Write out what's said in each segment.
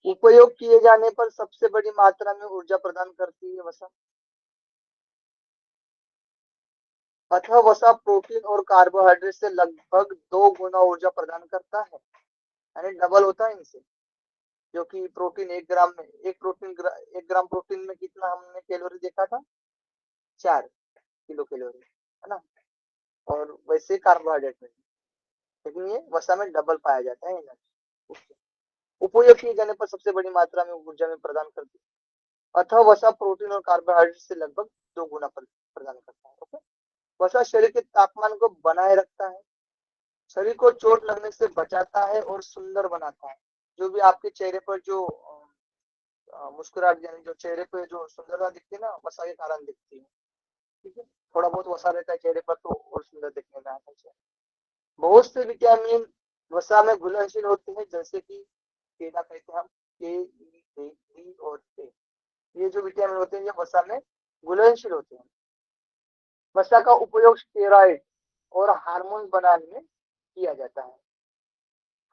उपयोग किए जाने पर सबसे बड़ी मात्रा में ऊर्जा प्रदान करती है वसा। अथवा वसा प्रोटीन और कार्बोहाइड्रेट से लगभग 2 गुना ऊर्जा प्रदान करता है, यानी डबल होता है इनसे। जो कि प्रोटीन 1 ग्राम में, एक ग्राम प्रोटीन में कितना हमने कैलोरी देखा था, 4 किलो कैलोरी, है ना। और वैसे कार्बोहाइड्रेट में, लेकिन ये वसा में डबल पाया जाता है एनर्जी। उपयोग किए जाने पर सबसे बड़ी मात्रा में ऊर्जा में प्रदान करती है। अथवा वसा प्रोटीन और कार्बोहाइड्रेट से लगभग 2 गुना प्रदान करता है। ओके। वसा शरीर के तापमान को बनाए रखता है, शरीर को चोट लगने से बचाता है और सुंदर बनाता है। जो भी आपके चेहरे पर जो मुस्कुराहट, यानी जो चेहरे पे जो सुंदरता दिखती है ना, वसा के कारण दिखती है। ठीक है, थोड़ा बहुत वसा रहता है चेहरे पर तो और सुंदर दिखने में आता है। बहुत से विटामिन वसा में घुलनशील होते हैं, जैसे कि केला कहते हैं हम, के, ई, डी और ए। ये जो विटामिन होते हैं ये वसा में घुलनशील होते हैं। वसा का उपयोग स्टेरॉइड और हार्मोन बनाने में किया जाता है।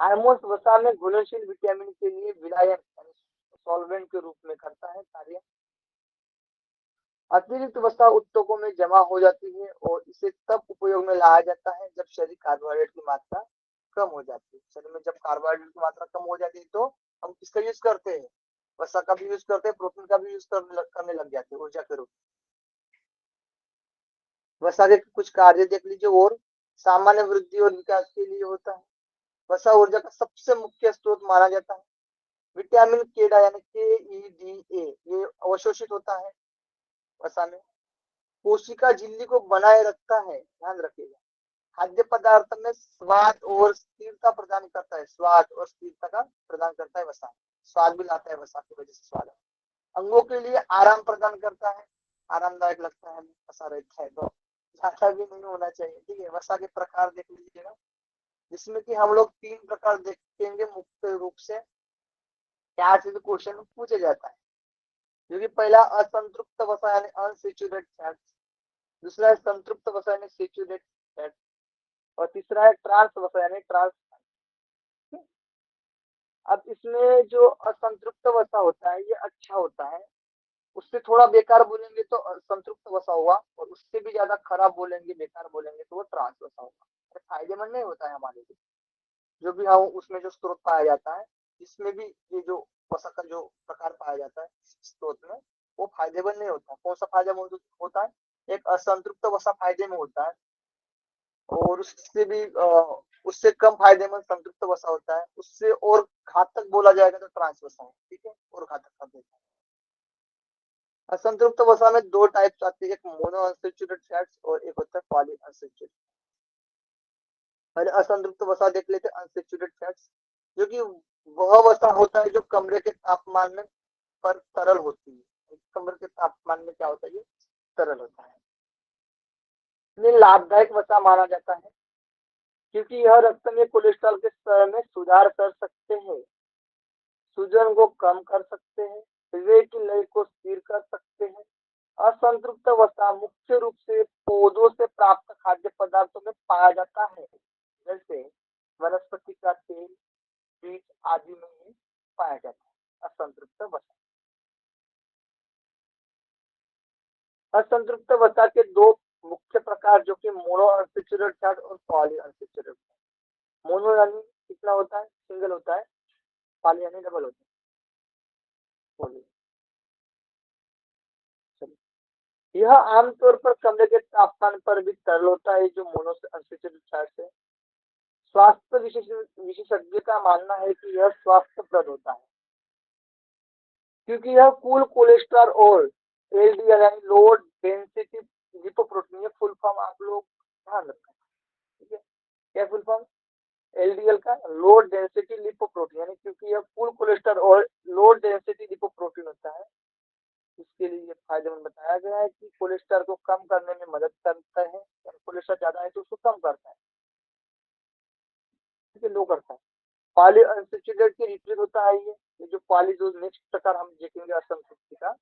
हार्मोन्स वसा में घुलनशील विटामिन के लिए विलायक सॉल्वेंट के रूप में करता है कार्य। अतिरिक्त वसा उत्तकों में जमा हो जाती है और इसे तब उपयोग में लाया जाता है जब शरीर कार्बोहाइड्रेट की मात्रा कम हो जाती है। शरीर में जब कार्बोहाइड्रेट की मात्रा कम हो जाती है तो हम किसका यूज करते हैं, वसा का भी यूज करते हैं, प्रोटीन का भी यूज करने लग जाते हैं ऊर्जा के रूप में। वसा के कुछ कार्य देख लीजिए। और सामान्य वृद्धि और विकास के लिए होता है। वसा ऊर्जा का सबसे मुख्य स्रोत माना जाता है। विटामिन केडा यानी KEDA ये अवशोषित होता है वसा में। कोशिका झिल्ली को बनाए रखता है, ध्यान रखिएगा। खाद्य पदार्थ में स्वाद और स्थिरता प्रदान करता है, स्वाद और स्थिरता का प्रदान करता है वसा। स्वाद भी लाता है वसा की वजह से, स्वाद। अंगों के लिए आराम प्रदान करता है, आरामदायक लगता है वसा रहता है तो ज्यादा भी नहीं होना चाहिए। ठीक है, वसा के प्रकार देख लीजिएगा, जिसमें कि हम लोग 3 प्रकार देखेंगे मुख्य रूप से। क्या से क्वेश्चन पूछा जाता है, जो कि पहला असंतृप्त वसा यानी अनसेचुरेटेड फैट, दूसरा है संतृप्त वसा यानी सेचुरेटेड फैट, और तीसरा है ट्रांस वसा यानी ट्रांस। अब इसमें जो असंतृप्त वसा होता है ये अच्छा होता है, उससे थोड़ा बेकार बोलेंगे तो संतृप्त वसा हुआ, और उससे भी ज्यादा खराब बोलेंगे, बेकार बोलेंगे तो वो ट्रांस वसा होगा। फायदेमंद नहीं होता है हमारे लिए। जो भी हम उसमें जो स्रोत पाया जाता है, इसमें भी ये जो वसा का जो प्रकार पाया जाता है स्रोत में, वो फायदेमंद नहीं होता। कौन सा फायदेमंद होता है, एक असंतृप्त वसा फायदे में होता है, और उससे भी उससे कम फायदेमंद संतृप्त वसा होता है। उससे और घातक बोला जाएगा तो ट्रांस वसा है। ठीक है, और घातक कर देता है। असंतृप्त वसा में 2 टाइप्स आती है, एक मोनो अनसेचुरेटेड फैट्स और एक होता है पॉली अनसेचुरेटेड। पहले असंतृप्त वसा देख लेते हैं, अनसेचुरेटेड फैट्स, जो कि वह वसा होता है जो कमरे के तापमान में पर तरल होती है। कमरे के तापमान में क्या होता है, ये तरल होता है। ये लाभदायक वसा माना जाता है क्योंकि यह रक्त में कोलेस्ट्रॉल के स्तर में सुधार कर सकते हैं, सूजन को कम कर सकते हैं, हृदय की लय को स्थिर कर सकते हैं। असंतृप्त वसा मुख्य रूप से पौधों से प्राप्त खाद्य पदार्थों में पाया जाता है, जैसे वनस्पति का तेल, बीज आदि में ही पाया जाता है असंतृप्त वसा। असंतृप्त वसा के 2 मुख्य प्रकार, जो कि मोनो अनसेचुरेटेड फैट और पॉली अनसेचुरेटेड। मोनो यानी कितना होता है, सिंगल होता है, पॉली यानी डबल होता है, पॉली। यह आमतौर पर कमरे के तापमान पर भी तरल होता है, जो मोनो अनसेचुरेटेड फैट है। स्वास्थ्य विशेषज्ञ का मानना है कि यह स्वास्थ्यप्रद होता है क्योंकि यह कुल कोलेस्ट्रॉल और LDL यानी low density lipoprotein, full form आप लोग ध्यान रखें। ठीक है, क्या फुल फॉर्म, LDL का लो डेंसिटी लिपोप्रोटीन, यानी क्योंकि यह फुल कोलेस्ट्रॉल और लो डेंसिटी लिपोप्रोटीन होता है, इसके लिए ये फायदेमंद बताया गया है कि कोलेस्ट्रॉल को कम करने में मदद करता है। कोलेस्ट्रॉल ज्यादा है तो उसको कम करता है, ठीक है, लो करता है। पॉली अनसेचुरेटेड के विपरीत होता है ये जो पॉली, जो नेक्स्ट प्रकार हम देखेंगे असंतृप्ति का,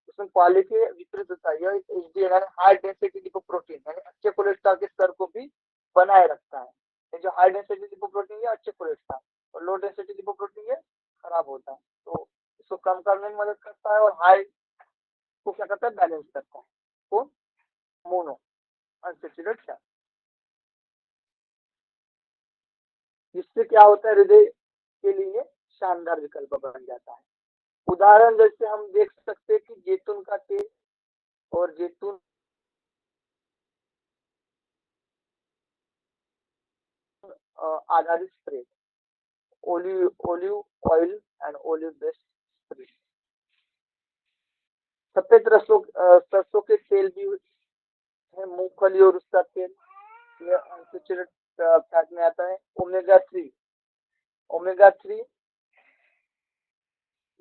उसमें पॉली के विपरीत होता है। यह HDL यानी हाई डेंसिटी लिपोप्रोटीन यानी अच्छे कोलेस्ट्रॉल के स्तर को भी बनाए रखता है। ये जो हाई डेंसिटी लिपोप्रोटीन है अच्छे कोलेस्ट्रॉल, और लो डेंसिटी लिपोप्रोटीन है खराब होता है, तो इसको कम करने में मदद करता है, और हाई को क्या करता है, बैलेंस करता है। कौन? Mono unsaturated fat. जिससे क्या होता है, हृदय के लिए शानदार विकल्प बन जाता है। उदाहरण जैसे हम देख सकते हैं कि जैतून का तेल और जैतून आधारित spray, olive oil and olive based spray। सफेद सरसों के तेल भी है, मूंगफली और उसका तेल, ये अनसैचुरेटेड फैट में आता है। ओमेगा थ्री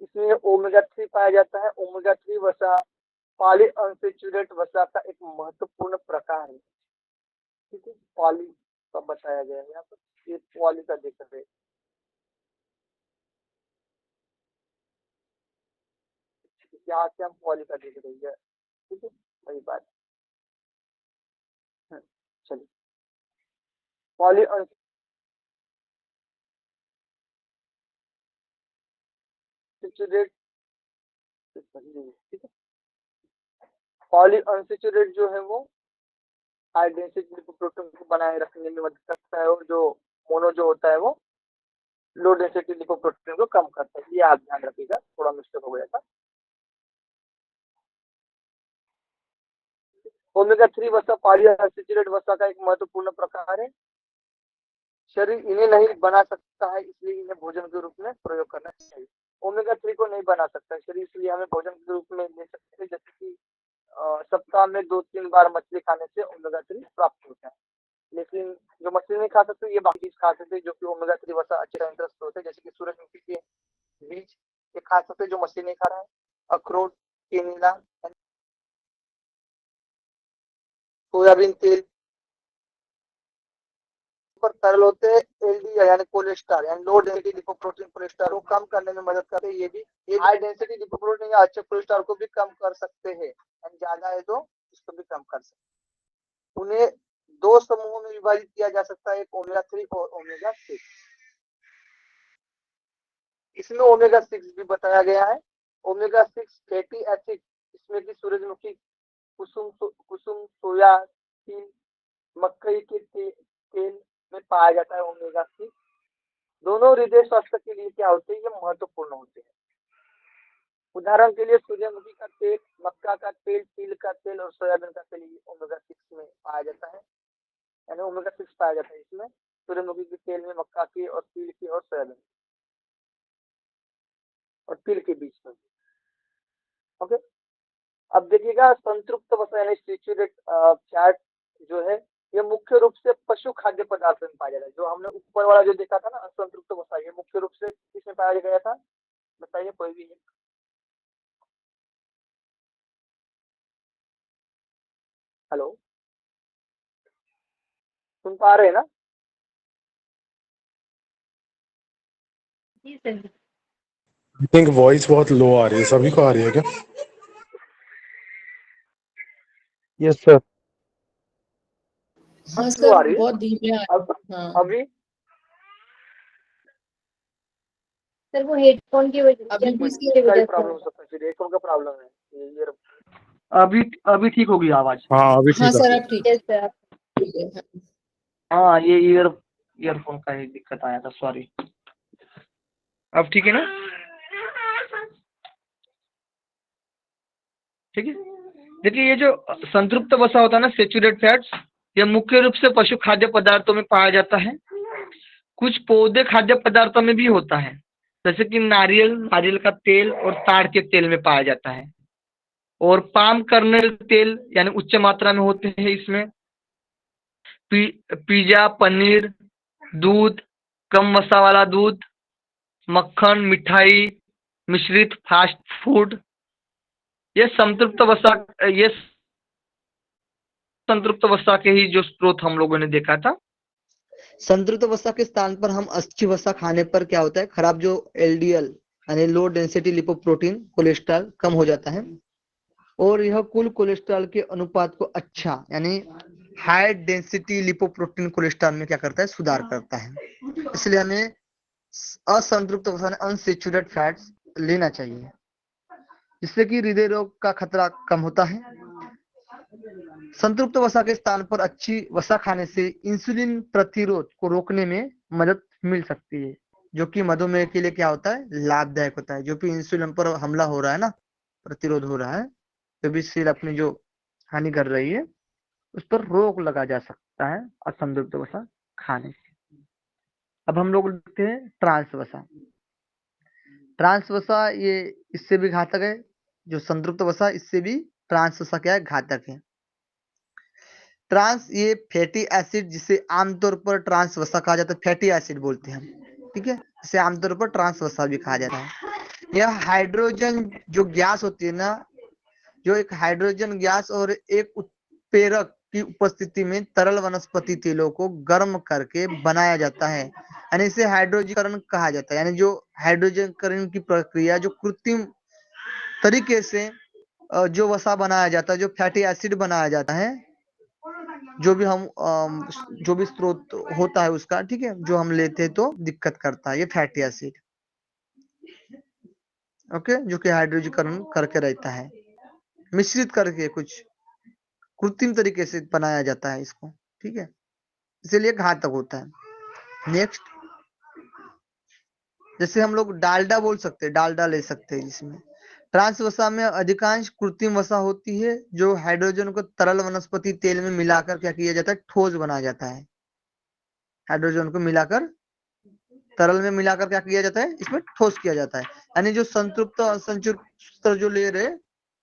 इसमें ओमेगा थ्री पाया जाता है। ओमेगा थ्री वसा पॉली अनसैचुरेटेड वसा का एक महत्वपूर्ण प्रकार है। ठीक है, पॉली का बताया गया है यहाँ पर, ये पॉली का देख रहे हैं। यहाँ से हम पॉली का देख रही है, ठीक है, वही बात। चलिए, पॉली अनसैचुरेटेड, ठीक है, पॉली अनसैचुरेटेड जो है वो हाई डेंसिटी लिपोप्रोटीन को बनाए रखने में मदद करता है, और जो मोनो जो होता है वो लो डेंसिटी लिपोप्रोटीन को कम करता है। ये आप ध्यान रखिएगा, थोड़ा मिस्टेक हो गया था। ओमेगा थ्री वसा पॉली अनसैचुरेटेड वसा का एक महत्वपूर्ण प्रकार है। शरीर इन्हें नहीं बना सकता है, इसलिए इन्हें भोजन के रूप में प्रयोग करना चाहिए। ओमेगा थ्री को नहीं बना सकता है शरीर, इसलिए हमें भोजन के रूप में ले सकते हैं, जैसे कि सप्ताह में 2-3 बार मछली खाने से ओमेगा थ्री प्राप्त होता है। लेकिन जो मछली नहीं खा सकते, ये बाकी चीज खा सकते, जो कि ओमेगा थ्री वसा अच्छे इंटरेस्ट होते हैं, जैसे कि सूरजमुखी के बीज ये खा सकते, जो मछली नहीं खा रहा है। अखरोट, केनिला, सोयाबीन तेल पर तरल होते हैं। एलडीएल यानी कोलेस्ट्रॉल यानी लो डेंसिटी लिपोप्रोटीन कोलेस्ट्रॉल को कम करने में मदद करते हैं। ये हाई डेंसिटी लिपोप्रोटीन या अच्छे कोलेस्ट्रॉल को भी कम कर सकते हैं, ज्यादा है तो इसको भी कम कर सकते हैं। उन्हें दो समूहों में विभाजित किया जा सकता है, एक ओमेगा थ्री और ओमेगा सिक्स। इसमें ओमेगा सिक्स भी बताया गया है। ओमेगा सिक्स फैटी एसिड, इसमें भी सूरजमुखी, कुसुम, सोया तिल, मकई के तेल में पाया जाता है ओमेगा सिक्स। दोनों हृदय स्वास्थ्य के लिए क्या होते हैं, ये महत्वपूर्ण होते हैं। उदाहरण के लिए सूर्यमुखी का तेल, मक्का का तेल, तिल का तेल और सोयाबीन का तेल ओमेगा सिक्स में पाया जाता है, यानी ओमेगा सिक्स पाया जाता है इसमें, सूर्यमुखी के तेल में, मक्का की और तिल की और सोयाबीन और तिल के बीच में। ओके, अब देखिएगा संतृप्त वसा यानी सैचुरेटेड फैट जो है, ये मुख्य रूप से पशु खाद्य पदार्थ में पाया जाता है। जो हमने ऊपर वाला जो देखा था ना असंतृप्त वसा, ये मुख्य रूप से किसमें पाया गया था, बताइए कोई भी है। हेलो, सुन पा रहे हैं ना? जी सर। आई थिंक वॉइस बहुत लो आ रही है, सभी को आ रही है क्या? Yes sir. हाँ हाँ क्यों आ सर, रही है? बहुत धीमे आ अब हाँ अभी सर, वो हेडफोन की वजह अभी की इसका ही वजह से प्रॉब्लम हो होगा। सकता है, फिर हेडफोन का प्रॉब्लम है ये। अभी अभी ठीक होगी आवाज? हाँ अभी हाँ ठीक सर, है। आप ठीक है सर, आप ठीक है। हाँ, ये ईयरफोन का ही दिक्कत आया था, सॉरी। अब ठीक है ना? ठीक है, देखिए ये जो संतृप्त वसा होता है ना, सैचुरेटेड फैट्स, ये मुख्य रूप से पशु खाद्य पदार्थों में पाया जाता है। कुछ पौधे खाद्य पदार्थों में भी होता है, जैसे कि नारियल का तेल और ताड़ के तेल में पाया जाता है। और पाम कर्नेल तेल यानी उच्च मात्रा में होते हैं इसमें। पिज्जा, पनीर, दूध, कम वसा वाला दूध, मक्खन, मिठाई, मिश्रित फास्ट फूड, ये संतृप्त वसा के ही जो स्रोत हम लोगों ने देखा था। संतृप्त वसा के स्थान पर हम अच्छी वसा खाने पर क्या होता है, खराब जो एलडीएल यानी लो डेंसिटी लिपोप्रोटीन कोलेस्ट्रॉल कम हो जाता है, और यह कुल कोलेस्ट्रॉल के अनुपात को अच्छा यानी हाई डेंसिटी लिपोप्रोटीन कोलेस्ट्रॉल में क्या करता है, सुधार करता है। इसलिए हमें असंतृप्त वसा अनसेचुरेटेड फैट्स लेना चाहिए, जिससे कि हृदय रोग का खतरा कम होता है। संतृप्त वसा के स्थान पर अच्छी वसा खाने से इंसुलिन प्रतिरोध को रोकने में मदद मिल सकती है, जो कि मधुमेह के लिए क्या होता है, लाभदायक होता है। जो कि इंसुलिन पर हमला हो रहा है ना, प्रतिरोध हो रहा है, तो भी सेल अपनी जो हानि कर रही है उस पर रोक लगा जा सकता है असंतृप्त वसा खाने से। अब हम लोग देखते हैं ट्रांस वसा। ट्रांस वसा ये इससे भी घातक है, जो संतृप्त वसा इससे भी ट्रांस वसा क्या है, घातक है। ट्रांस ये फैटी एसिड, जिसे आमतौर पर ट्रांस वसा कहा जाता है, फैटी एसिड बोलते हैं हम, ठीक है, इसे आमतौर पर ट्रांस वसा भी कहा जाता है। यह हाइड्रोजन जो गैस होती है ना, जो एक हाइड्रोजन गैस और एक उत्प्रेरक की उपस्थिति में तरल वनस्पति तेलों को गर्म करके बनाया जाता है, यानी इसे हाइड्रोजीकरण कहा जाता है। यानी जो हाइड्रोजीकरण की प्रक्रिया, जो कृत्रिम तरीके से जो वसा बनाया जाता है, जो फैटी एसिड बनाया जाता है, जो भी हम जो भी स्रोत होता है उसका, ठीक है, जो हम लेते हैं तो दिक्कत करता है ये फैटी एसिड, ओके, जो कि हाइड्रोजीकरण करके रहता है, मिश्रित करके कुछ कृत्रिम तरीके से बनाया जाता है इसको, ठीक है, इसलिए घातक होता है। नेक्स्ट, जैसे हम लोग डालडा बोल सकते हैं, डालडा ले सकते हैं जिसमें ट्रांस वसा में अधिकांश कृत्रिम वसा होती है, जो हाइड्रोजन को तरल वनस्पति तेल में मिलाकर क्या किया जाता है, ठोस बनाया जाता है। हाइड्रोजन को मिलाकर तरल में मिलाकर क्या किया जाता है, इसमें ठोस किया जाता है। यानी जो संतृप्त असंतृप्त जो ले रहे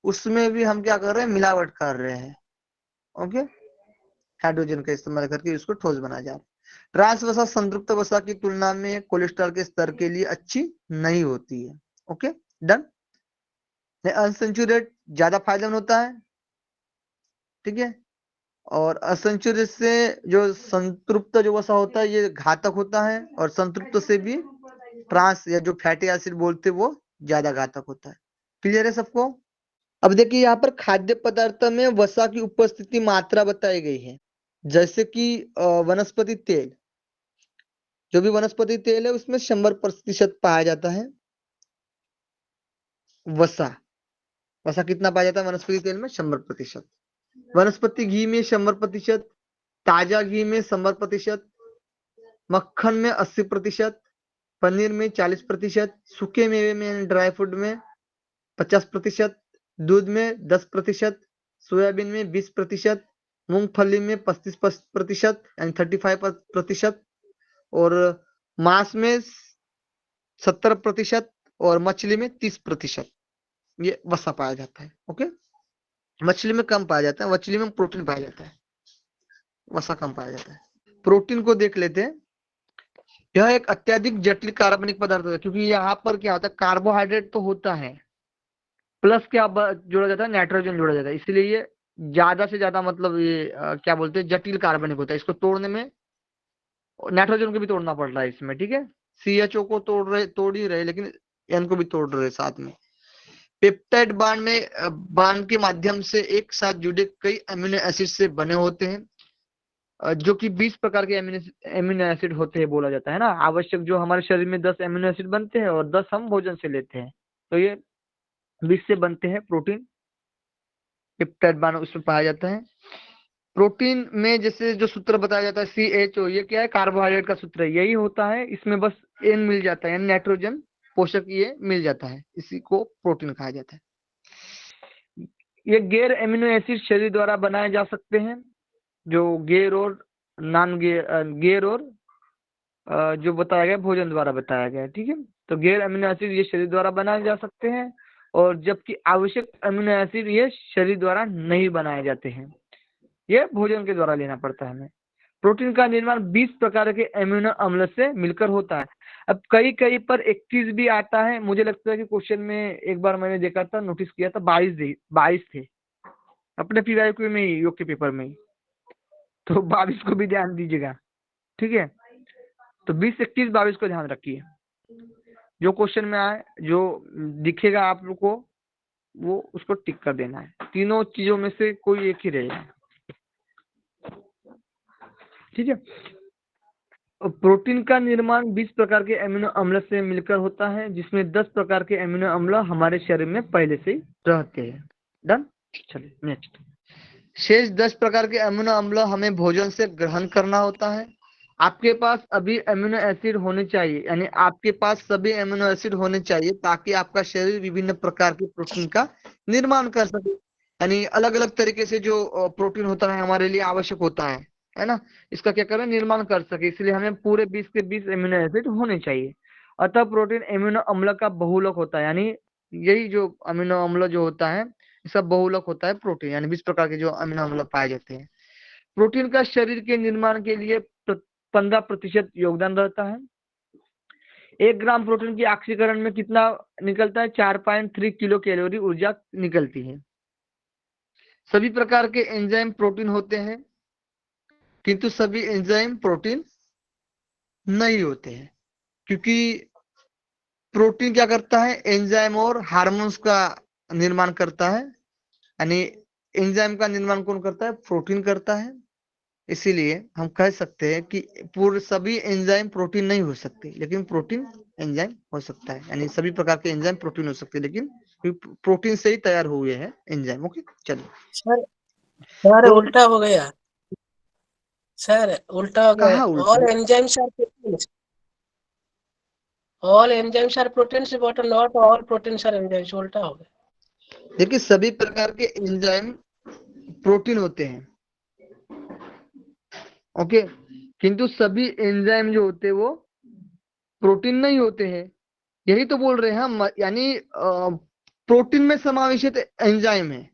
उसमें भी हम क्या कर रहे हैं, मिलावट कर रहे हैं, ओके, हाइड्रोजन का इस्तेमाल करके उसको ठोस बनाया जा रहा है। ट्रांस वसा संतृप्त वसा की तुलना में कोलेस्ट्रॉल के स्तर के लिए अच्छी नहीं होती है, ओके, डन। अनसेचुरेट ज्यादा फायदेमंद होता है, ठीक है, और असंचुरित से जो संतृप्त जो वसा होता है ये घातक होता है, और संतृप्त से भी ट्रांस या जो फैटी एसिड बोलते हैं वो ज्यादा घातक होता है। क्लियर है सबको? अब देखिए यहाँ पर खाद्य पदार्थ में वसा की उपस्थिति मात्रा बताई गई है, जैसे कि वनस्पति तेल, जो भी वनस्पति तेल है उसमें 100% पाया जाता है वसा। वसा कितना पाया जाता है वनस्पति तेल में? 100%। वनस्पति घी में 100%, ताजा घी में 100%, मक्खन में 80%, पनीर में 40%, सूखे मेवे में ड्राई फ्रूट में 50%, दूध में 10%, सोयाबीन में 20%, मूंगफली में 35% यानी 35%, और मांस में 70% और मछली में 30% ये वसा पाया जाता है, ओके। मछली में कम पाया जाता है, मछली में प्रोटीन पाया जाता है, वसा कम पाया जाता है। प्रोटीन को देख लेते हैं। यह एक अत्यधिक जटिल कार्बनिक पदार्थ है, क्योंकि यहाँ पर क्या होता है, कार्बोहाइड्रेट तो होता है, प्लस क्या जोड़ा जाता है, नाइट्रोजन जोड़ा जाता है, इसलिए ये ज्यादा से ज्यादा मतलब ये क्या बोलते हैं, जटिल कार्बनिक होता है। इसको तोड़ने में नाइट्रोजन को भी तोड़ना पड़ रहा है इसमें, ठीक है, CHO को तोड़ ही रहे, लेकिन N को भी तोड़ रहे साथ में। पेप्टाइड बांड के माध्यम से एक साथ जुड़े कई अमीनो एसिड से बने होते हैं, जो कि 20 प्रकार के अमीनो एसिड होते हैं बोला जाता है ना। आवश्यक जो हमारे शरीर में 10 अमीनो एसिड बनते हैं और 10 हम भोजन से लेते हैं, तो ये 20 से बनते हैं प्रोटीन। पेप्टाइड बांड उसमें पाया जाता है। प्रोटीन में जैसे जो सूत्र बताया जाता है CHO, ये क्या है, कार्बोहाइड्रेट का सूत्र है, यही होता है। इसमें बस N मिल जाता है, नाइट्रोजन पोषक ये मिल जाता है, इसी को प्रोटीन कहा जाता है। ये गैर अमीनो एसिड शरीर द्वारा बनाए जा सकते हैं, जो गैर और नॉन गैर और जो बताया गया भोजन द्वारा बताया गया है, ठीक है। तो गैर अमीनो एसिड ये शरीर द्वारा बनाए जा सकते हैं, और जबकि आवश्यक अमीनो एसिड ये शरीर द्वारा नहीं बनाए जाते हैं, ये भोजन के द्वारा लेना पड़ता है हमें। प्रोटीन का निर्माण 20 प्रकार के अमीनो अम्ल से मिलकर होता है। अब कई पर 21 भी आता है, मुझे लगता है कि क्वेश्चन में एक बार मैंने देखा था, नोटिस किया था 22 थे अपने PYQ में ही, योग के पेपर में ही, तो 22 को भी ध्यान दीजिएगा, ठीक है। तो 20, 21, 22 को ध्यान रखिए, जो क्वेश्चन में आए, जो दिखेगा आप लोग को वो उसको टिक कर देना है। तीनों चीजों में से कोई एक ही रहेगा, ठीक है। प्रोटीन का निर्माण 20 प्रकार के अमीनो अम्ल से मिलकर होता है, जिसमें 10 प्रकार के अमीनो अम्ल हमारे शरीर में पहले से ही रहते हैं। डन। चलिए नेक्स्ट। शेष 10 प्रकार के अमीनो अम्ल हमें भोजन से ग्रहण करना होता है। आपके पास अभी अमीनो एसिड होने चाहिए, यानी आपके पास सभी अमीनो एसिड होने चाहिए ताकि आपका शरीर विभिन्न प्रकार के प्रोटीन का निर्माण कर सके। यानी अलग अलग तरीके से जो प्रोटीन होता है हमारे लिए आवश्यक होता है ना, इसका क्या करें, निर्माण कर सके। इसलिए हमें पूरे 20 के 20 अमीनो एसिड होने चाहिए। अतः प्रोटीन अमीनो अम्ल का बहुलक होता है, यानी यही जो अमीनो अम्ल जो होता है इसका बहुलक होता है प्रोटीन, यानी 20 प्रकार के जो अमीनो अम्ल पाए जाते हैं। प्रोटीन का शरीर के निर्माण के लिए 15% योगदान रहता है। 1 ग्राम प्रोटीन की ऑक्सीकरण में कितना निकलता है, 4.3 किलो कैलोरी ऊर्जा निकलती है। सभी प्रकार के एंजाइम प्रोटीन होते हैं, किंतु सभी एंजाइम प्रोटीन नहीं होते हैं, क्योंकि प्रोटीन क्या करता है, एंजाइम और हार्मोन्स का निर्माण करता है। यानी एंजाइम का निर्माण कौन करता है, प्रोटीन करता है। इसीलिए हम कह सकते हैं कि पूरे सभी एंजाइम प्रोटीन नहीं हो सकते, लेकिन प्रोटीन एंजाइम हो सकता है। यानी सभी प्रकार के एंजाइम प्रोटीन हो सकते हैं, लेकिन प्रोटीन से ही तैयार हुए हैं एंजाइम। ओके चलिए सर तो उल्टा हो गया। सर उल्टा हो गया। कहाँ उल्टा all enzymes are proteins. All enzymes are proteins but not all proteins are enzymes. उल्टा हो गया। देखिए सभी प्रकार के एंजाइम प्रोटीन होते हैं, ओके, किंतु सभी एंजाइम जो होते हैं वो प्रोटीन नहीं होते हैं। यही तो बोल रहे हैं हम, यानी प्रोटीन में समावेशित एंजाइम है।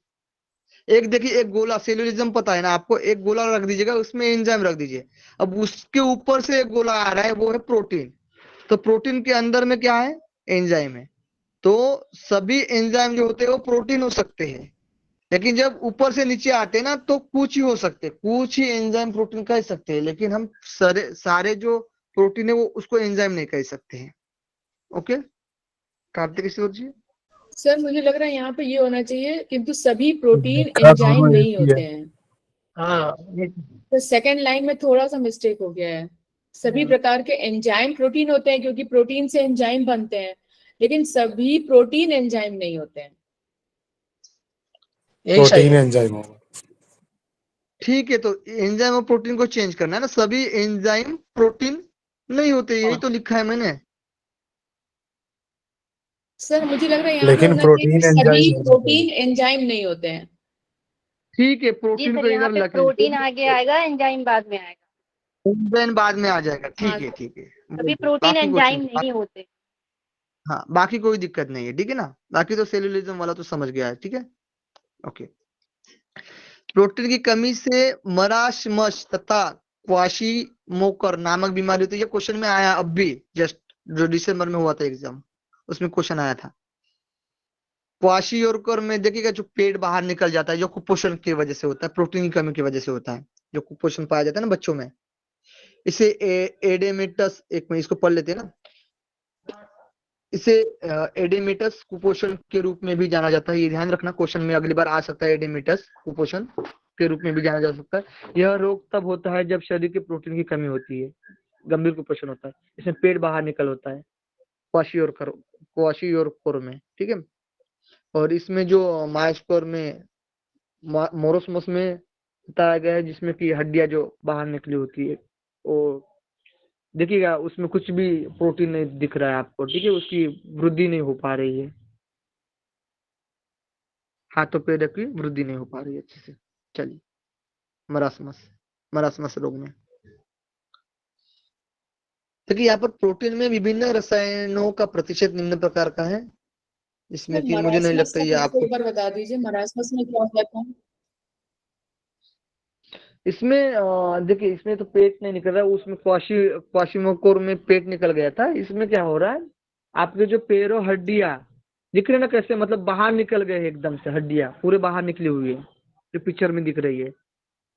एक देखिए, एक गोला, सेल्यूलिज्म पता है ना आपको, एक गोला रख दीजिएगा, उसमें एंजाइम रख दीजिए। अब उसके ऊपर से एक गोला आ रहा है, वो है प्रोटीन। तो प्रोटीन के अंदर में क्या है, एंजाइम है। तो सभी एंजाइम जो होते हैं वो प्रोटीन हो सकते हैं, लेकिन जब ऊपर से नीचे आते हैं ना तो कुछ ही हो सकते हैं, कुछ ही एंजाइम प्रोटीन कह सकते हैं, लेकिन हम सारे जो प्रोटीन है वो उसको एंजाइम नहीं कह सकते हैं। ओके कार्तिक किशोर जी। सर मुझे लग रहा है यहाँ पे ये होना चाहिए, किंतु सभी प्रोटीन एंजाइम नहीं होते हैं। हाँ तो सेकंड लाइन में थोड़ा सा मिस्टेक हो गया है। सभी प्रकार के एंजाइम प्रोटीन होते हैं, क्योंकि प्रोटीन से एंजाइम बनते हैं, लेकिन सभी प्रोटीन एंजाइम नहीं होते हैं। यही सही प्रोटीन है। एंजाइम होगा। ठीक है, तो एंजाइम और प्रोटीन को चेंज करना है ना, सभी एंजाइम प्रोटीन नहीं होते, यही तो लिखा है मैंने। सर मुझे लग रहा है यहाँ पे लेकिन होना चाहिए प्रोटीन कि सभी एंजाइम प्रोटीन एंजाइम नहीं होते हैं। ठीक है, जी प्रोटीन सर, को यहाँ इधर पे लग प्रोटीन आगे आएगा, एंजाइम बाद में आएगा। एंजाइम बाद में आ जाएगा। हाँ, ठीक है सभी प्रोटीन बाकी एंजाइम क्वेश्चन, नहीं होते। हाँ बाकी कोई दिक्कत नहीं है, ठीक है ना। बाकी तो सेल्यूलिज्म वाला तो समझ गया है, ठीक है ओके। प्रोटीन की कमी से मरासमस तथा क्वाशीमोकर नामक बीमारी होती है। ये क्वेश्चन में आया अब भी, जस्ट जो दिसंबर में हुआ था एग्जाम, उसमें क्वेश्चन आया था। क्वाशीयोरकर में देखिएगा, जो पेट बाहर निकल जाता है, जो कुपोषण की वजह से होता है, प्रोटीन की कमी की वजह से होता है, जो कुपोषण पाया जाता है ना बच्चों में। इसे एडेमेटस, एक मिनट इसको पढ़ लेते हैं ना, इसे एडेमेटस कुपोषण के रूप में भी जाना जाता है। ये ध्यान रखना, क्वेश्चन में अगली बार आ सकता है, एडेमेटस कुपोषण के रूप में भी जाना जा सकता है। यह रोग तब होता है जब शरीर के प्रोटीन की कमी होती है, गंभीर कुपोषण होता है, इसमें पेट बाहर निकल होता है क्वाशियोरकोर में, ठीक है। और इसमें जो मायोस्पोर में, मोरोसमस में बताया गया है, जिसमें कि हड्डियां जो बाहर निकली होती है, वो देखिएगा उसमें कुछ भी प्रोटीन नहीं दिख रहा है आपको, ठीक है, उसकी वृद्धि नहीं हो पा रही है, हाथों पैर की वृद्धि नहीं हो पा रही है अच्छे से। चलिए मरासमस रोग में देखिए, यहाँ पर प्रोटीन में विभिन्न रसायनों का प्रतिशत निम्न प्रकार का है, जिसमें कि मुझे नहीं मरासमस लगता ये का आपको, एक बार बता दीजिए, मरासमस में क्या होता है? इसमें देखिए, इसमें तो पेट नहीं निकल रहा है, उसमें क्वाशिमोकोर में पेट निकल गया था। इसमें क्या हो रहा है, आपके जो पैरों हड्डियां दिख रहे ना कैसे, मतलब बाहर निकल गए हैं एकदम से, हड्डियां पूरे बाहर निकली हुई है, जो पिक्चर में दिख रही है।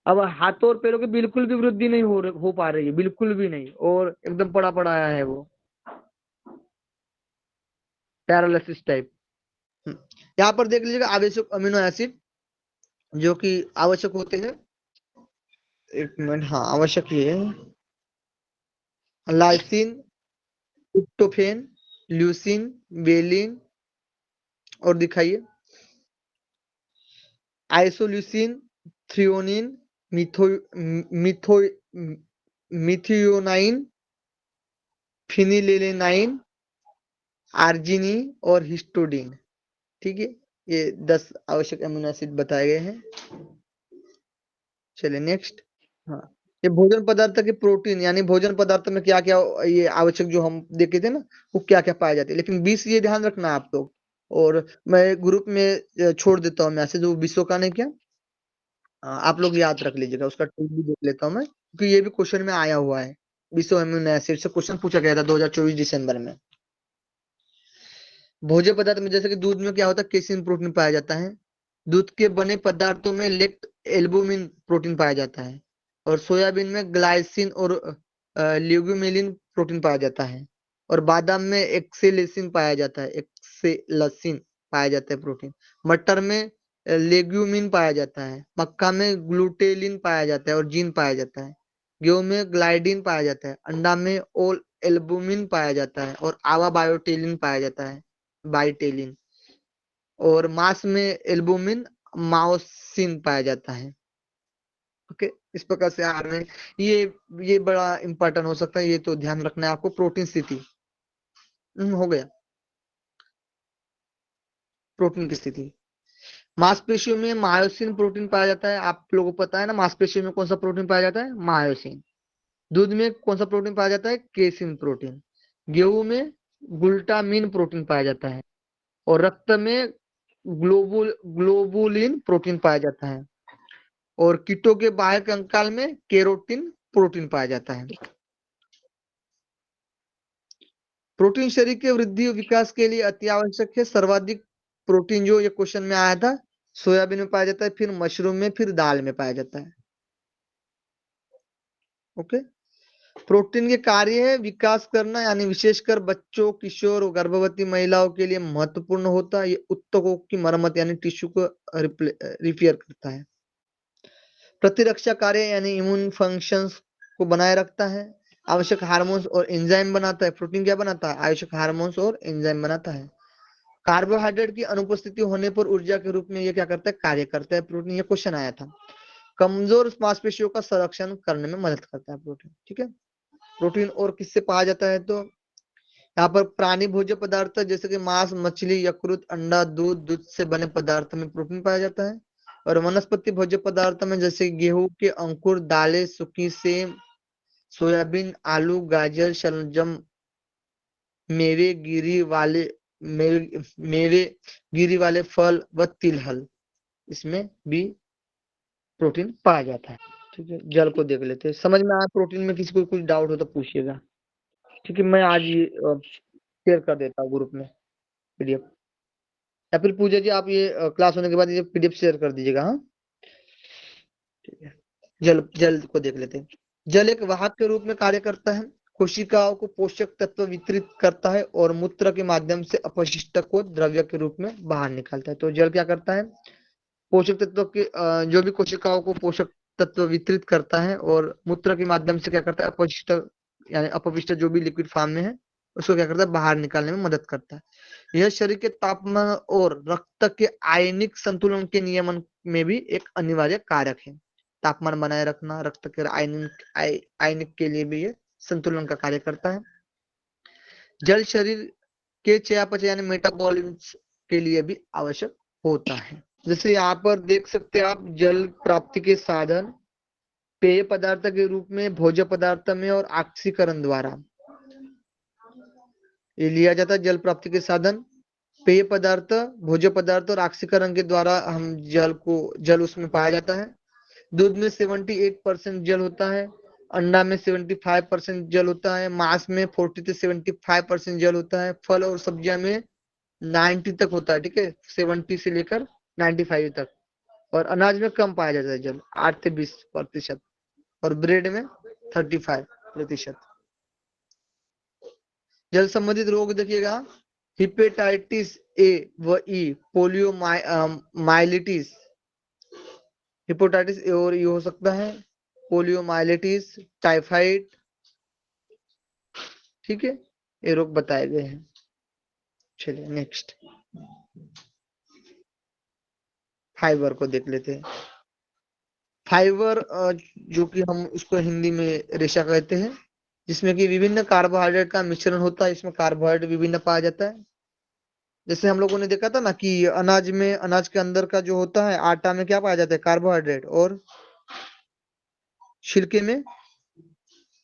अब हाथों और पैरों की बिल्कुल भी वृद्धि नहीं हो पा रही है, बिल्कुल भी नहीं, और एकदम पड़ा पड़ा आया है वो, पैरालिसिस टाइप। यहाँ पर देख लीजिएगा, आवश्यक अमीनो एसिड जो कि आवश्यक होते हैं, एक मिनट, हाँ आवश्यक ये है, लाइसिन, ट्रिप्टोफेन, ल्यूसिन, वेलिन और दिखाइए आइसोल्यूसिन, थ्रियोनिन, मिथो मिथियोनाइन, फिनिलेनाइन, आर्जिनी और हिस्टोडिन। ठीक है, ये 10 आवश्यक अमीनो एसिड बताए गए हैं। चलिए नेक्स्ट। हाँ, ये भोजन पदार्थ के प्रोटीन यानी भोजन पदार्थ में क्या क्या ये आवश्यक जो हम देखे थे ना, वो क्या क्या पाए जाते हैं, लेकिन 20 ये ध्यान रखना आप लोग। और मैं ग्रुप में छोड़ देता हूँ मैसेज, वो 20 का नहीं क्या, आप लोग याद रख लीजिएगा, उसका टूल भी देख लेता हूँ मैं, क्योंकि ये भी क्वेश्चन में आया हुआ है। 20 अमीनो एसिड से क्वेश्चन पूछा गया था 2024 दिसंबर में। भोज्य पदार्थ में जैसे कि दूध में क्या होता है, केसिन प्रोटीन पाया जाता है। दूध के बने पदार्थों में लेक्ट एल्बुमिन प्रोटीन पाया जाता है। और सोयाबीन में ग्लाइसिन और ल्यूग्यूमिलिन प्रोटीन पाया जाता है। और बादाम में एक्सेलेसिन पाया जाता है, एक्सेलसिन पाया जाता है प्रोटीन। मटर में लेग्यूमिन पाया जाता है। मक्का में ग्लूटेलिन पाया जाता है और जीन पाया जाता है। गेहूं में ग्लाइडिन पाया जाता है। अंडा में ओल एल्बुमिन पाया जाता है और आवा बायोटेलिन पाया जाता है, बाइटेलिन। और मांस में एल्बुमिन, माओसिन पाया जाता है। ओके, इस प्रकार से आहार में ये बड़ा इंपॉर्टेंट हो सकता है, ये तो ध्यान रखना है आपको। प्रोटीन स्थिति हो गया, प्रोटीन की स्थिति। मांसपेशियों में मायोसिन प्रोटीन पाया जाता है, आप लोगों को पता है ना, मांसपेशियों में कौन सा प्रोटीन पाया जाता है, मायोसिन। दूध में कौन सा प्रोटीन पाया जाता है, केसिन प्रोटीन। गेहूं में ग्लूटामिन प्रोटीन पाया जाता है। और रक्त में ग्लोबुलिन प्रोटीन पाया जाता है। और कीटों के बाह्य कंकाल में केरोटिन प्रोटीन पाया जाता है। प्रोटीन शरीर के वृद्धि और विकास के लिए अति आवश्यक है। सर्वाधिक प्रोटीन जो ये क्वेश्चन में आया था, सोयाबीन में पाया जाता है, फिर मशरूम में, फिर दाल में पाया जाता है। ओके, प्रोटीन के कार्य है विकास करना, यानी विशेषकर बच्चों, किशोर और गर्भवती महिलाओं के लिए महत्वपूर्ण होता है। ये ऊतकों की मरम्मत यानी टिश्यू को रिपेयर करता है। प्रतिरक्षा कार्य यानी इम्यून फंक्शंस को बनाए रखता है। आवश्यक हार्मोन्स और एंजाइम बनाता है। प्रोटीन क्या बनाता है, आवश्यक हार्मोन्स और एंजाइम बनाता है। कार्बोहाइड्रेट की अनुपस्थिति होने पर ऊर्जा के रूप में ये क्या करता है, कार्य करता है प्रोटीन। ये क्वेश्चन आया था। कमजोर मांसपेशियों का संरक्षण करने में मदद करता है प्रोटीन। ठीक है, प्रोटीन और किससे पाया जाता है, तो यहाँ पर प्राणी भोज्य पदार्थ जैसे कि मांस, मछली, यकृत, अंडा, दूध, दूध से बने पदार्थ में प्रोटीन पाया जाता है। और वनस्पति भोज्य पदार्थ में जैसे गेहूं के अंकुर, दालें, सूखी सेम, सोयाबीन, आलू, गाजर, शलजम, मेवे गिरी वाले फल व तिलहल, इसमें भी प्रोटीन पाया जाता है। ठीक है, जल को देख लेते हैं। समझ में आया प्रोटीन में, किसी को कुछ डाउट हो तो पूछिएगा। ठीक है, मैं आज ये शेयर कर देता हूँ ग्रुप में पीडीएफ, या फिर पूजा जी आप ये क्लास होने के बाद ये पीडीएफ शेयर कर दीजिएगा। हाँ, ठीक है। जल को देख लेते हैं। जल एक वाहक के रूप में कार्य करता है। कोशिकाओं को पोषक तत्व वितरित करता है और मूत्र के माध्यम से अपशिष्ट को द्रव्य के रूप में बाहर निकालता है। तो जल क्या करता है, पोषक तत्व के जो भी कोशिकाओं को पोषक तत्व वितरित करता है और मूत्र के माध्यम से क्या करता है, अपशिष्ट यानी अपविष्ट जो भी लिक्विड फॉर्म में है उसको क्या करता है, बाहर निकालने में मदद करता है। यह शरीर के तापमान और रक्त के आयनिक संतुलन के नियमन में भी एक अनिवार्य कारक है। तापमान बनाए रखना, रक्त के आयनिक के लिए भी ये संतुलन का कार्य करता है। जल शरीर के चयापचय यानी मेटाबॉलिज्म के लिए भी आवश्यक होता है। जैसे यहाँ पर देख सकते हैं आप, जल प्राप्ति के साधन पेय पदार्थ के रूप में, भोज्य पदार्थ में और ऑक्सीकरण द्वारा ये लिया जाता है। जल प्राप्ति के साधन पेय पदार्थ, भोज्य पदार्थ और ऑक्सीकरण के द्वारा हम जल उसमें पाया जाता है। दूध में 78% जल होता है। अंडा में 75% जल होता है। मांस में 40 से 75% जल होता है। फल और सब्जियां में 90 तक होता है। ठीक है, 70 से लेकर 95 तक। और अनाज में कम पाया जाता है जल, 8 से 20%। और ब्रेड में 35%। जल संबंधित रोग देखिएगा, हिपेटाइटिस ए व ई, पोलियो माइलिटिस, हिपेटाइटिस ए और ई हो सकता है, पोलियोमाइलिटिस, टाइफाइड, ठीक है, ये रोग बताए गए हैं। चलिए नेक्स्ट फाइबर को देख लेते हैं। फाइबर जो कि हम उसको हिंदी में रेशा कहते हैं, जिसमें कि विभिन्न कार्बोहाइड्रेट का मिश्रण होता है। इसमें कार्बोहाइड्रेट विभिन्न पाया जाता है। जैसे हम लोगों ने देखा था ना कि अनाज के अंदर का जो होता है आटा में क्या पाया जाता है, कार्बोहाइड्रेट, और छिलके में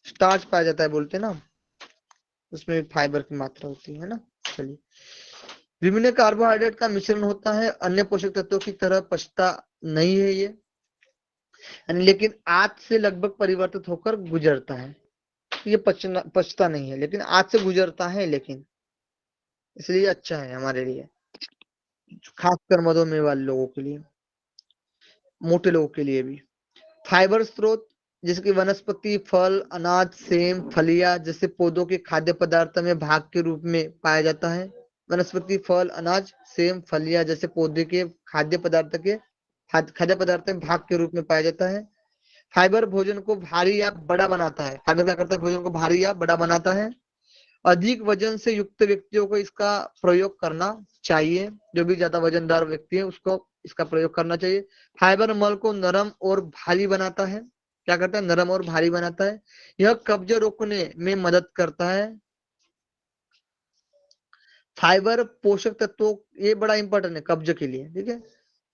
स्टार्च पाया जाता है, बोलते हैं ना, उसमें फाइबर की मात्रा होती है ना। चलिए, विभिन्न कार्बोहाइड्रेट का मिश्रण होता है, अन्य पोषक तत्वों की तरह पचता नहीं है ये, लेकिन आंत से लगभग परिवर्तित होकर गुजरता है। ये पचता नहीं है, लेकिन आंत से गुजरता है, लेकिन इसलिए अच्छा है हमारे लिए, खासकर मधुमेह वाले लोगों के लिए, मोटे लोगों के लिए भी। फाइबर स्रोत जैसे कि वनस्पति, फल, अनाज, सेम, फलियां जैसे पौधों के खाद्य पदार्थ में भाग के रूप में पाया जाता है। वनस्पति, फल, अनाज, सेम, फलियां जैसे पौधे के खाद्य पदार्थ में भाग के रूप में पाया जाता है। फाइबर भोजन को भारी या बड़ा बनाता है। फाइबर क्या करता है, भोजन को भारी या बड़ा बनाता है। अधिक वजन से युक्त व्यक्तियों को इसका प्रयोग करना चाहिए। जो भी ज्यादा वजनदार व्यक्ति है उसको इसका प्रयोग करना चाहिए। फाइबर मल को नरम और भारी बनाता है। क्या करता है, नरम और भारी बनाता है। यह कब्ज रोकने में मदद करता है। फाइबर पोषक तत्वों, ये बड़ा इंपॉर्टेंट है कब्ज के लिए, ठीक है।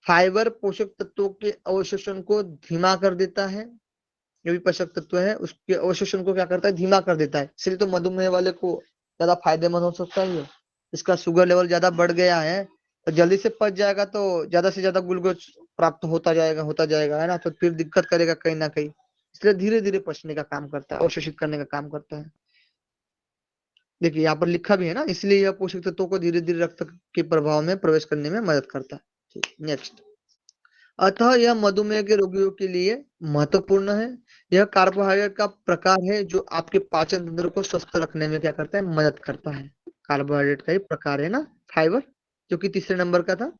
फाइबर पोषक तत्वों के अवशोषण को धीमा कर देता है। जो भी पोषक तत्व है उसके अवशोषण को क्या करता है, धीमा कर देता है। इसलिए तो मधुमेह वाले को ज्यादा फायदेमंद हो सकता है। इसका शुगर लेवल ज्यादा बढ़ गया है तो जल्दी से पच जाएगा, तो ज्यादा से ज्यादा ग्लूकोज प्राप्त होता जाएगा, है ना, तो फिर दिक्कत करेगा कहीं ना कहीं। इसलिए धीरे धीरे पचने का काम करता है, अवशोषित करने का काम करता है। देखिए यहाँ पर लिखा भी है ना, इसलिए यह पोषक तत्वों को धीरे धीरे रक्त के प्रभाव में प्रवेश करने में मदद करता है। नेक्स्ट, अतः यह मधुमेह के रोगियों के लिए महत्वपूर्ण है। यह कार्बोहाइड्रेट का प्रकार है जो आपके पाचन तंत्र को स्वस्थ रखने में क्या करता है, मदद करता है। कार्बोहाइड्रेट का ही प्रकार है ना फाइबर, जो कि तीसरे नंबर का था।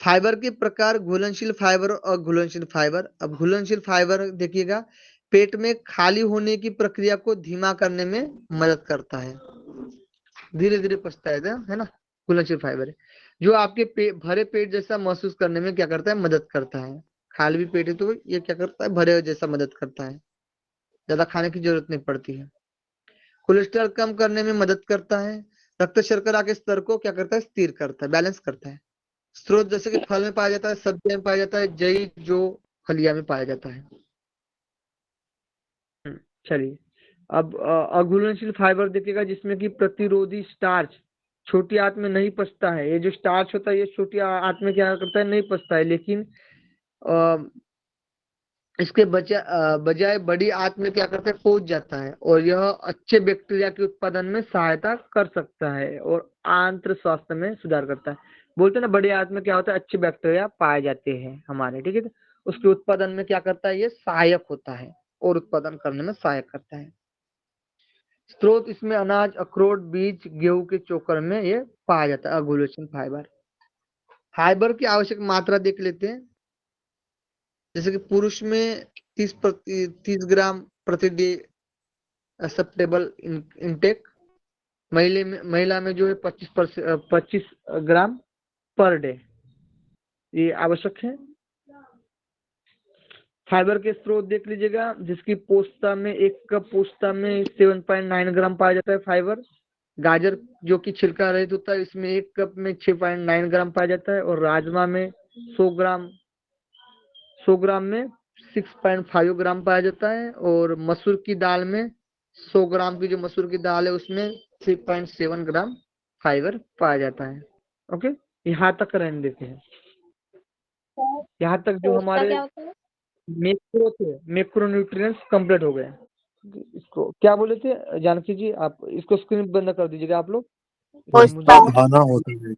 फाइबर के प्रकार घुलनशील फाइबर और अघुलनशील फाइबर। अब घुलनशील फाइबर देखिएगा, पेट में खाली होने की प्रक्रिया को धीमा करने में मदद करता है, धीरे धीरे पचता है ना, घुलनशील फाइबर है। जो आपके भरे पेट जैसा महसूस करने में क्या करता है, मदद करता है। खाली भी पेट है तो ये क्या करता है, भरे जैसा मदद करता है, ज्यादा खाने की जरूरत नहीं पड़ती है। कोलेस्ट्रॉल कम करने में मदद करता है। रक्त शर्करा के स्तर को क्या करता है, स्थिर करता है, बैलेंस करता है। स्रोत जैसे कि फल में पाया जाता है, सब्जियों में पाया जाता है, जई जो फलिया में पाया जाता है। चलिए, अब अघुलनशील फाइबर देखिएगा, जिसमें कि प्रतिरोधी स्टार्च छोटी आंत में नहीं पचता है। ये जो स्टार्च होता है ये छोटी आंत में क्या करता है, नहीं पचता है, लेकिन इसके बजाय बड़ी आंत में क्या करता है, पहुंच जाता है, और यह अच्छे बैक्टीरिया के उत्पादन में सहायता कर सकता है और आंत्र स्वास्थ्य में सुधार करता है। बोलते हैं ना, बड़ी आंत में क्या होता है, अच्छे बैक्टीरिया पाए जाते हैं हमारे, ठीक है। उसके उत्पादन में क्या करता है, ये सहायक होता है और उत्पादन करने में सहायक करता है। स्रोत इसमें अनाज, अखरोट, बीज, गेहूं के चोकर में ये पाया जाता है, अघुलनशील फाइबर। फाइबर की आवश्यक मात्रा देख लेते हैं। जैसे कि पुरुष में 30 ग्राम प्रति डे एक्सेप्टेबल इनटेक। महिला में जो है 25 ग्राम पर डे, ये आवश्यक है। फाइबर के स्रोत देख लीजिएगा, जिसकी पोस्ता में 1 कप पोस्ता में 7.9 ग्राम पाया जाता है फाइबर। गाजर जो कि छिलका रहित होता है, इसमें 1 कप में 6.9 ग्राम पाया जाता है। और राजमा में 100 ग्राम में 6.5 ग्राम पाया जाता है। और मसूर की दाल में 100 ग्राम की जो मसूर की दाल है उसमें 3.7 ग्राम फाइबर पाया जाता है। ओके, यहाँ तक रहने देते हैं। यहाँ तक जो हमारे मैक्रोन्यूट्रिएंट्स कंप्लीट हो गए। इसको क्या बोले थे जानकी जी, आप इसको स्क्रीन बंद कर दीजिएगा आप लोग। खाना होता है।